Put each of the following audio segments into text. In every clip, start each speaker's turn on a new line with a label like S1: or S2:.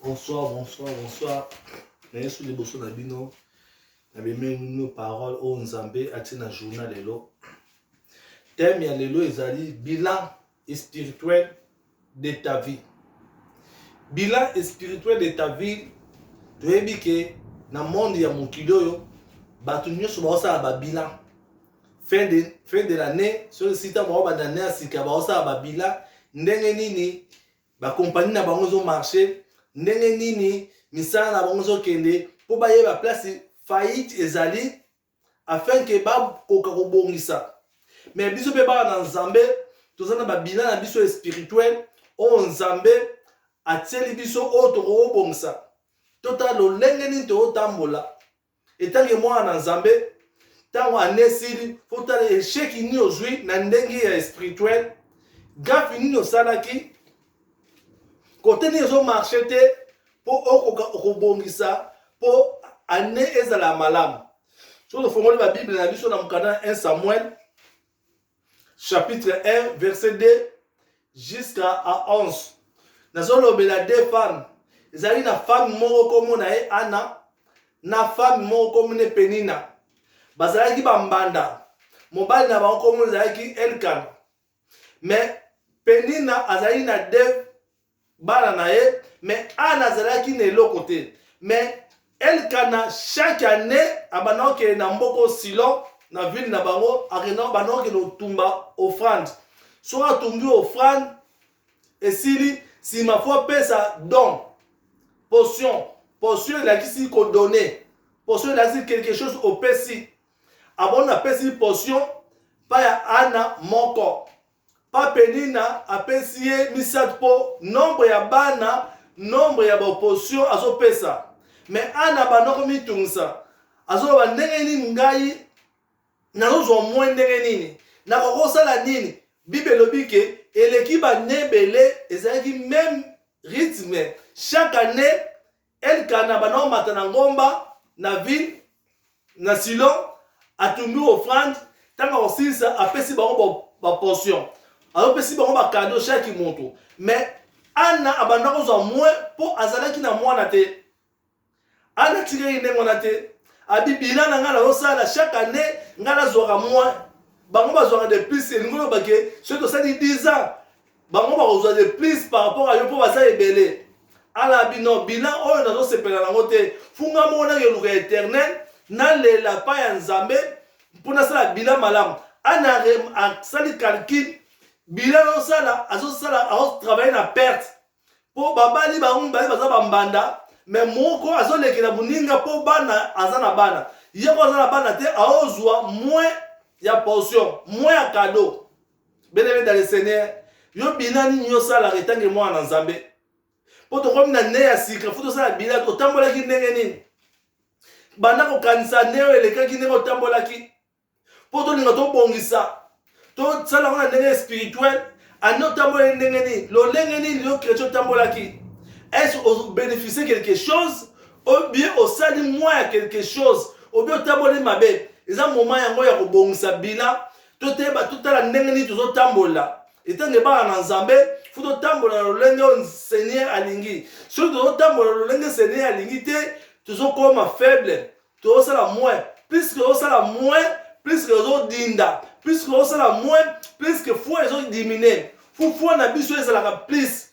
S1: Bonsoir, bonsoir, bonsoir. Mais sous les bossons d'Abino, nos paroles au Nzambé, Atina journal Lelo. Thème ya Lelo ezali bilan spirituel de ta vie. Bilan spirituel de ta vie, tu es que dans le monde ya mokilo yo, batu nyonso baosala ba bilan. Fin de l'année, sur le site mo ba d'année asika baosala ba bilan, ndenge nini ba compagnie na bango zo marché, ndenge nini misala na bango zo kende po ba yeba place faillite ezali afin que ba koka kobongisa. Mais biso pe ba na Nzambe, tozana ba bilan na biso spirituel, o Nzambe atieli biso o to kobongisa. Tota lolenge nini to tambola. Etange mwa na Nzambe, tango anesili, faut tala échec ni ozui na ndenge ya spirituel, gafi nini osalaki, kote ni ozo marché te, po okobongisa, po ane ezala malamu. So fongoli ba Bible na biso na mukana 1 Samuel, chapitre 1, verset 2, jusqu'à 11. Nazolobela deux femmes. Ezali na femme moko komo na ye Anna, na femme moko komo ne Penina. Bazalaki bambanda. Mobali na bango komo ezalaki Elkan. Mais Penina azali na deux bana na ye, mais Anna azalaki na eloko te. Mais Elkana chaque année abanoke na mboko Silo na ville na bango akena banoke no tumba offrande. So atumbi offrande esili si ma foi pesa don potion la qui ko donner potion la qui quelque chose au pesi abon na pesi potion pa ya Ana moko pa Penina apesi ye misat po nombre ya bana nombre ya ba potion azo pesa. Mais Ana banoko mitungsa azo ba ndenge nini ngai nazo moins ndenge nini na kokosala nini Bible lobi ke eleki ba nebele ezalaki même rythme chaque année Elkana banao matana ngomba na ville na Silo atumbi offrande tanga osisa apesi bango ba portion apesi bango ba cadeau chaque moto. Mais Ana abandako zo moins po azalaki na mwana te. Ana tiré une monate. Abi bilan na ngala osala chaque année ngala zoka moins. Bango bazwaka de plus et ngolo bake surtout ça dit 10 ans. Bango bazwa de plus par rapport à yo po basa ebele. Ala bino bilan oyo nazo sepela nango te. Funga mona ke luka éternel na lela pa ya Nzambe mpona sala bilan malamu. Ana sali calcul bilan osala azo travailler na perte. Po babali bango bali baza bambanda. Mais moko azolekela muninga po bana azana bana yeko azana bana te aozwa moins ya portion moins ya cadeau benebe dans le Seigneur yo binani nyo sala retange mwa na Nzambe po to komi na ne ya sika futo sala bila to tambola ki ndenge nini bana ko kanisa neo elekaki ndenge tambola ki po to linga to bongisa to sala na ndenge spirituel ano tambola ndenge nini lo ndenge nini yo chrétien tambola ki. Est-ce que vous bénéficiez quelque chose ou bien au sali moins quelque chose ou bien au tambolé ma bête. Et ça moment yango ya ko bongisa bila to te ba tout la ndenge ni to tambola. Et tant que ba na Nzambe faut to tambola lo lenge Seigneur alingi. So to tambola lo lenge Seigneur alingi te to zo comme faible. To sala moins plus que sala moins plus que zo dinda plus que sala moins plus que foi zo diminuer. Foi na biso ezala plus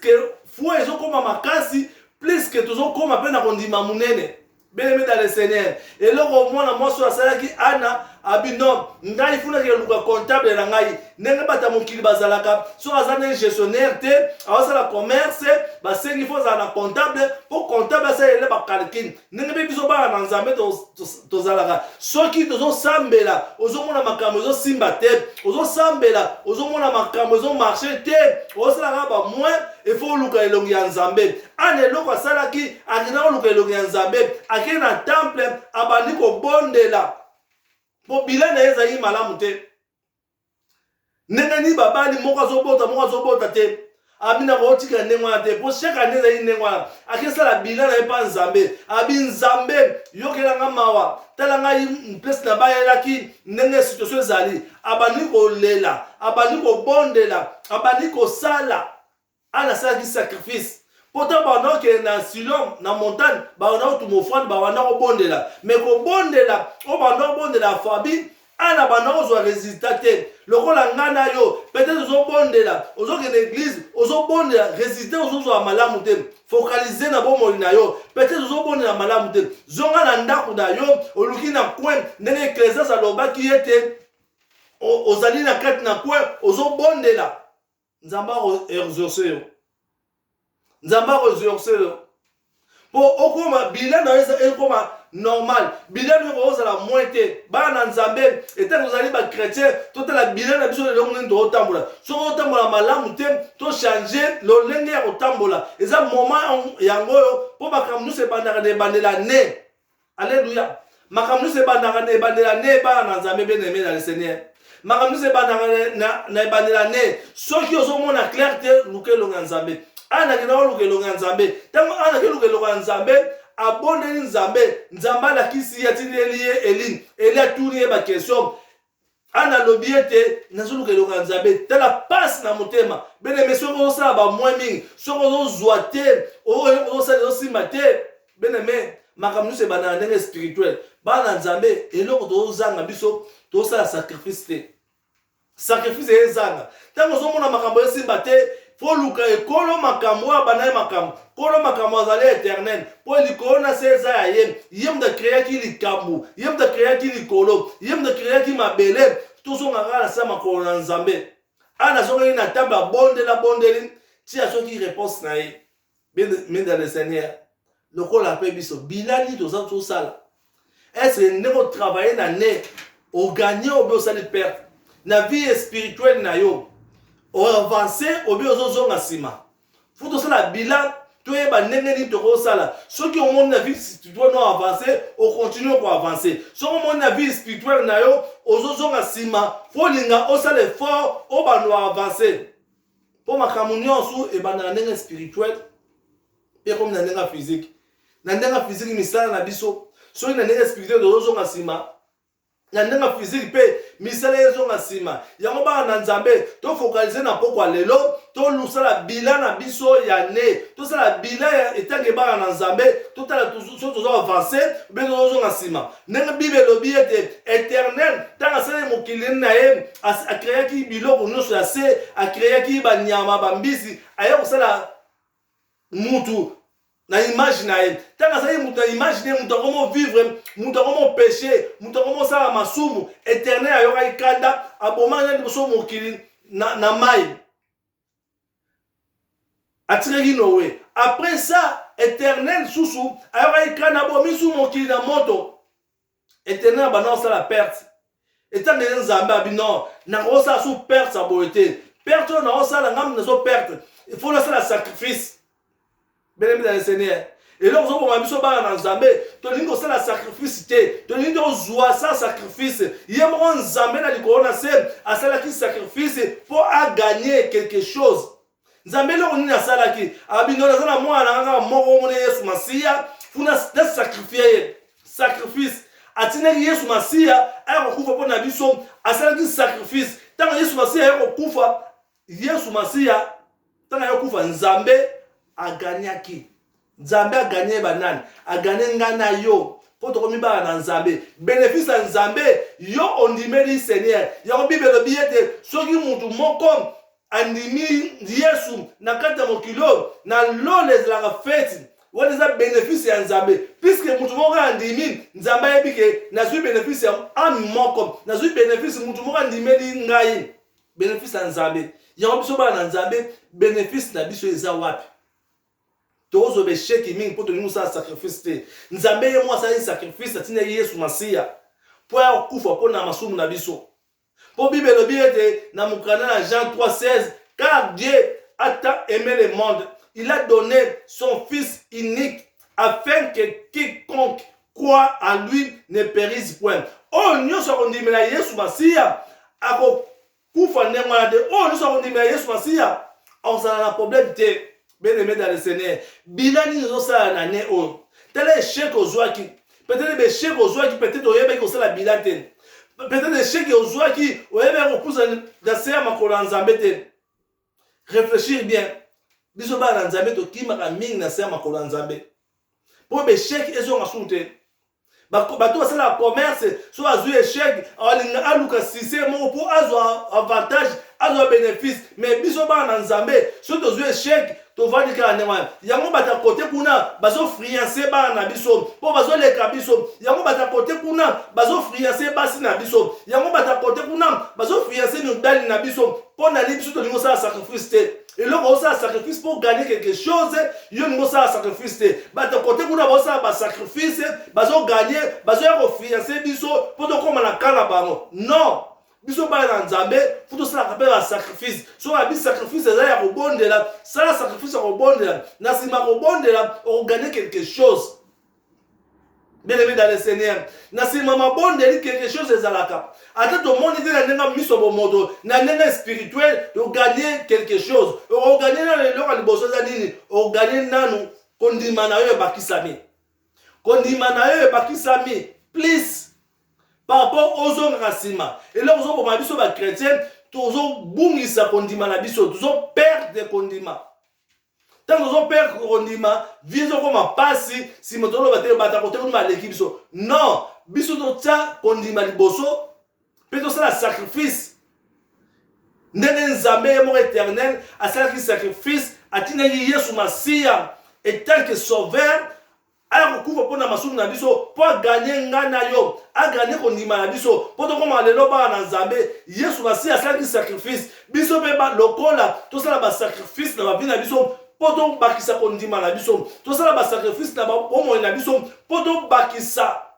S1: que foi ezo koma makasi plus que tozo koma pe na kondima munene beleme dans le Seigneur et loko mwana mwaso asalaki Ana abino ngai funa ke luka comptable na ngai ndenge bata mokili bazalaka so azana gestionnaire te awasala commerce basengi fo za na comptable po comptable sa ele ba calcul ndenge be biso ba na Nzambe to zalaka soki tozo sambela ozo mona makambo ozo simba te ozo sambela ozo mona makambo ozo marcher te osala ba moins il faut luka elongi ya Nzambe ane loko asalaki akina luka elongi ya Nzambe akina temple abandi ko bondela po bilan na ezali malamu te ndenge ni babali moko azobota te abina ko tika ndengwa te po chaque année ezali ndengwa akesala bilan na epa Nzambe abi Nzambe yokelanga mawa tala ngai place na bayelaki ndenge situation ezali abandi ko lela abandi ko bondela abandi ko sala ana sala sacrifice Pourtant, pendant que dans Silom, dans la montagne, pendant que tu m'offres, pendant que bonde là. Mais que bonde là, pendant que bonde la famille, ana pendant que résultat. Le rôle en Ghana yo, peut-être que vous bonde là, vous avez une église, vous avez bonde là, résultat vous avez malam focaliser na bon molina yo, peut-être que vous avez bonde na malam zonga na ndako da yo, oluki na coin, ndenge ecclésia sa loba qui était aux alliés na kati na coin, vous avez bonde là. Nzamba exaucer yo. Nzamba exaucer yo. Pour okoma bilan na eza ekoma normal. Bilan no ko la moitié. Ba na Nzambe etant vous allez ba chrétien, tout la bilan na biso le longo ndo otambola. So otambola malamu te, to changer lo lenge ya otambola. Eza moment yango yo po bakamu se bandaka de bandela ne. Alléluia. Makamu se bandaka de bandela ne ba na Nzambe bien-aimé dans le Seigneur. Makamu se bandaka na bandela ne. Soki ozomona clarté luke longa Nzambe. Ana kina luke longa Nzambe. Tango ana ke luke longa Nzambe. Abondeli Nzambe, Nzamba la kisi ya lié Eline, elle a tourné ma question. Ana lobiete, nazo ke longa Nzambe, tala passe na motema. Bene monsieur ko sa ba moins mingi, soko zo zoate, o sa zo simate. Bene me, makamnu se bana ndenge spirituel. Bana Nzambe, eloko to zanga biso, to sa sacrifice te. Sacrifice ezanga. Tango zo mona makambo simate, faut luka ekolo makambo abana makambo. Kolo makambo azali éternel. Pour likolo na seza ya yem. Yem de créer ki likambo. Yem de créer ki likolo. Yem de créer ki mabele. Tout ngaka na sa makolo na Nzambe. Ana zonga na table bondeli. Ti a soki réponse na ye. Bien dans le Seigneur. Le col a fait biso. Bilani tout ça. Est-ce que nous travailler na ne au gagner au bio sali perte. Na vie spirituelle na yo. Au avancer au bio zonga sima. Faut tout ça la bilan. Tu es bandé to sala. Ceux qui ont mon avis spirituel non avancer, on continue pour avancer. Ceux qui ont mon avis spirituel na yo, ozozo nga sima, faut linga o sala effort, o ba no avancer. Pour ma communion sous et bandé spirituel, et comme na nenga physique. Na nenga physique misala na biso. Ceux qui na nenga spirituel ozozo nga sima. Na nenga physique pe misala ezo nga sima. Yango ba na Nzambe, to focaliser na poko lelo. To lusala bilan na biso ya ne to sala bilan ya etange ba na Nzambe to tala toujours avancer be to nga sima nenga bible lobi ete éternel tanga sala mokilini na ye a créer ki biloko nyonso ya se a créer ki ba nyama ba mbisi aya ko sala mutu na image na ye tanga sala mutu na image ne mutu comment vivre mutu comment pécher mutu comment sala masumu éternel ayoka ikanda aboma na biso mokilini na mai. Après ça, éternel sous alors il kana bomi sous mon kili na moto. Éternel ba non ça la perte. Étant donné Nzambe abino na ko ça sous perte sa beauté. Perte na ça la ngam na so perte. Il faut la ça la sacrifice. Bien dans le Seigneur. Et là on va biso ba na Nzambe, to lingo ça la sacrifice te. To lingo zoa ça sacrifice. Yemo Nzambe na likolo na se a ça la qui sacrifice pour à gagner quelque chose. Nzambe lo ni na salaki abino na zana mwana nga moko mone Yesu Masia funa sacrifice atina Yesu Masia ayo kufa pona biso asalaki sacrifice tanga Yesu Masia ayo kufa Yesu Masia tanga ayo kufa Nzambe aganyaki Nzambe aganye banani aganye ngana yo poto komi ba na Nzambe bénéfice ya Nzambe yo ondimeli Seigneur ya Bible biete soki mutu moko andimi Yesu na kata mokilo na lole la fête what is that bénéfice ya Nzambe puisque mutu moko andimi Nzambe ebike na zui bénéfice ya ami moko na zui bénéfice mutu moko andimeli ngai bénéfice ya Nzambe ya biso ba na Nzambe bénéfice na biso eza wapi tozo be sheki mingi poto ni musa sacrifice te Nzambe ye moi ça sacrifice atina Yesu Masia po ya kufa pona masumu na biso. Pour Bible le biete na mukana na Jean 3:16 car Dieu a tant aimé le monde, il a donné son fils unique afin que quiconque croit à lui ne périsse point. Oh nous sommes dit mais Yesu Masia ako kufa ndengwa de oh nous sommes dit mais Yesu Masia on ça a un problème te bien-aimé dans le Seigneur. Bilani nous ça na ne oh tel échec aux joies qui peut-être échec aux joies qui peut-être au yebe ko ça la bilate. Peut-être échec aux joies qui au yebe ko pousse dans ces makolo Nzambe te. Réfléchir bien. biso ba na nzambe to kimaka mingi na se makolo nzambe po be chèque ezo ngasunte bato basala commerce so azu échec alinga aluka sise moko po azwa avantage azwa bénéfice mais biso ba na nzambe so tozu échec tovandi kaka ndenge wana yango bata kote kuna bazofriance bana na biso mpo bazoleka biso yango bata kote kuna bazofriance basi na biso yango bata kote kuna bazofriance mibali na biso mpo na li biso tolingi osala sacrifice te eloko osala sacrifice pour gagner quelque chose yo lingi osala sacrifice te bata kote kuna bazosala basacrifice bazoganye bazoya kofriance biso mpo tokóma na kala bango non biso bana na nzambe fo tosalaka mpe basacrifice so abi sacrifice eza ya kobondela sala sacrifice ya kobondela na nsima kobondela okoganye quelque chose bien-aimé dans le Seigneur na nsima mabondeli quelque chose ezalaka ata tomoni te na ndenge miso bomoto na ndenge spirituel toganye quelque chose okoganye nano eloko ya liboso eza nini okoganye nanu kondima na yo ebakisami kondima na yo ebakisami please par rapport aux autres nsima eloko ozoboma biso bachrétien tozobungisa kondima na biso tozoperdre kondima ntango tozoperdre kondima vie ezokoma mpasi nsima toloba te bata kote kuna baleki biso non biso totya kondima liboso mpe tosala sacrifice ndenge nzambe ye moko éternel asalaki sacrifice atindaki yesu masiya etanke sauveur aya kokufa mpo na masumu na biso mpo aganye ngai na yo aganye kondima na biso mpo tokóma lelo bana na nzambe yesu masiya asalaki sacrifice biso mpe lokola tosala basacrifice na bavi na biso mpo tobakisa kondima na biso tosala basacrifice na bomoi na biso mpo tobakisa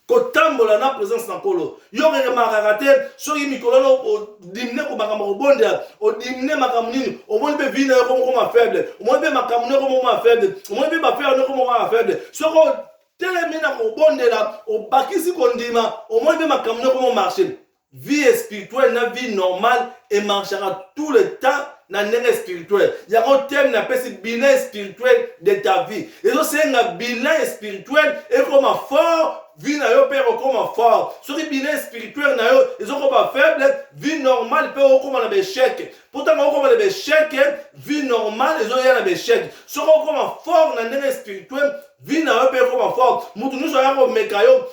S1: kotambola na présence na nkolo yo remarkaka te soki mikolo no odimine makambo kobondela odimine makambo nini omoni mpe vi na yo komokoma faible omoni mpe makambo no komokoma faible omoni mpe bafere no komokoma faible soki otelemi na kobondela obakisi kondima omoni mpe makambo no komomarche vie spirituelle na vie normale emarchera tout le temps na ndenge spirituel yango teme napesi bilan spirituel de ta vie ezosenga bilan spirituel ekoma fort vie na yo mpe ekokoma fort soki bilan spirituel na yo ezokoma faible vie normale mpe okoma na besheke pourtant okoma na besheke vie normale ezoya na besheke soki okoma fort na ndenge spirituel vie na yo mpe ekoma fort mutu nyonso aya komeka yo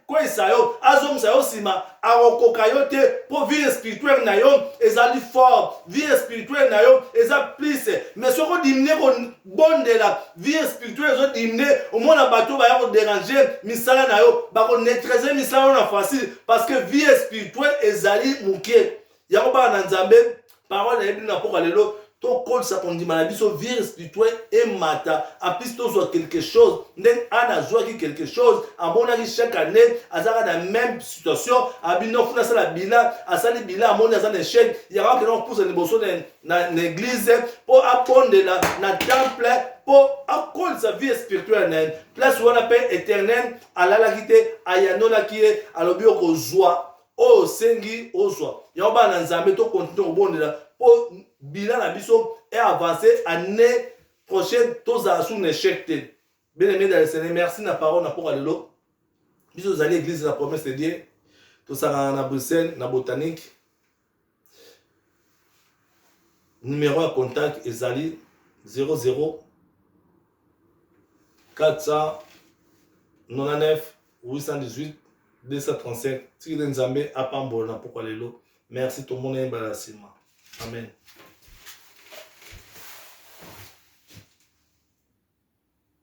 S1: kwesa yo azongisa yo nsima akokoka yo te mpo vie spirituelle na yo ezali fort vie spirituelle na yo eza plus mais soki odimine kobondela vie spirituelle ezodimine omona bato baya koderange misala na yo bakonetreze misala yo na facile parce que vie spirituelle ezali moke yango bana na nzambe parole na yebi na mpoka lelo tokolisa kondima na biso vie spirituelle emata aplis tozwa quelque chose ndenge ana azwaki quelque chose amonaki chaque année azalaka na même situation abino funa asala bilan asali bilan amoni aza na échec yango akende kopusa liboso na église mpo abondela na temple mpo akolisa vie spirituelle na ye place wana mpe éternel alalaki te ayanolaki ye alobi okozwa oyo osengi ozwa yango bana na nzambe tokontinue kobondela mpo bilan na biso est avancé année prochaine tozala sous échec te bien-aimé dans le Seigneur merci na parole na poko lelo biso ozali église la promesse de Dieu tosaka na Bruxelles na botanique numéro ya contact ezali 00 499 818 235 tikile nzambe apambola na poko lelo merci tout le monde yemba na nsima amen.